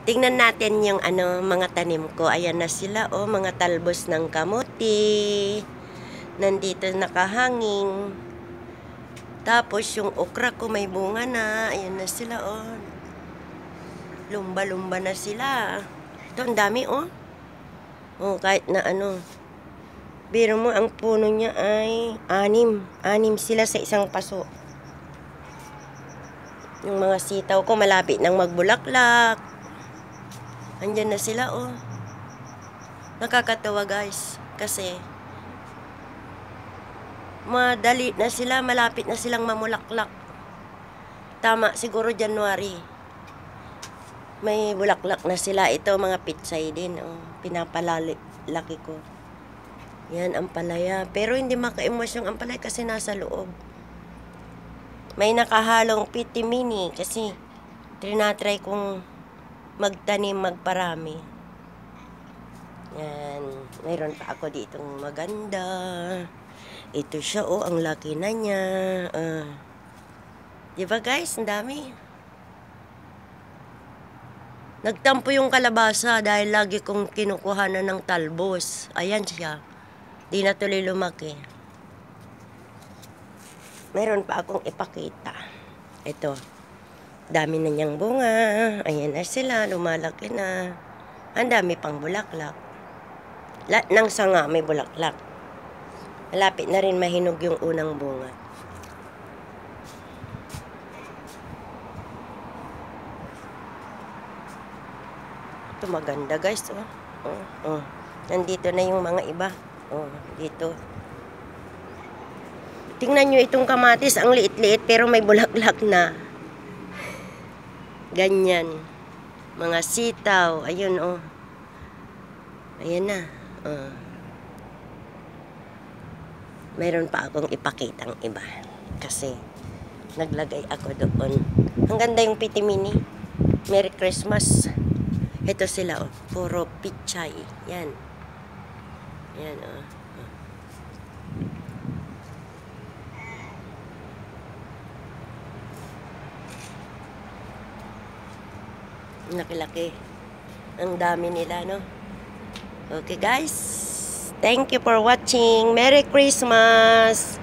Tingnan natin yung mga tanim ko. Ayan na sila, oh, mga talbos ng kamuti. Nandito nakahanging. Tapos yung okra ko may bunga na. Ayan na sila, oh. Lumba-lumba na sila. Ito, ang dami, oh. Oh, kahit na biro mo, ang puno niya ay 6. 6 sila sa isang paso. Yung mga sitaw ko malapit nang magbulaklak. Andyan na sila, oh. Nakakatawa, guys. Kasi madali na sila, malapit na silang mamulaklak. Tama, siguro January. May bulaklak na sila. Ito, mga pitsay din, oh. Pinapalaki ko. Yan, ampalaya. Pero hindi makaimos yung ampalaya kasi nasa loob. May nakahalong piti mini kasi trinatry kong magtanim, magparami. Yan. Mayroon pa ako ditong maganda. Ito siya, oh. Ang laki na niya. Diba, guys? Ang dami. Nagtampo yung kalabasa dahil lagi kong kinukuhanan ng talbos. Ayan siya. Di na tuloy lumaki. Mayroon pa akong ipakita. Ito. Dami na niyang bunga. Ayan na sila. Lumalaki na. Ang dami pang bulaklak. Lahat ng sanga may bulaklak. Malapit na rin mahinog yung unang bunga. Ito maganda, guys. Oh. Nandito na yung mga iba. Oh, dito. Tingnan nyo itong kamatis. Ang liit-liit pero may bulaklak na. Ganyan. Mga sitaw. Ayun, oh. Ayan na. Mayroon pa akong ipakitang iba. Kasi naglagay ako doon. Ang ganda yung piti mini. Merry Christmas. Ito sila, oh. Puro pichay. Yan. Yan, oh. Laki-laki. Ang dami nila, no? Okay, guys. Thank you for watching. Merry Christmas!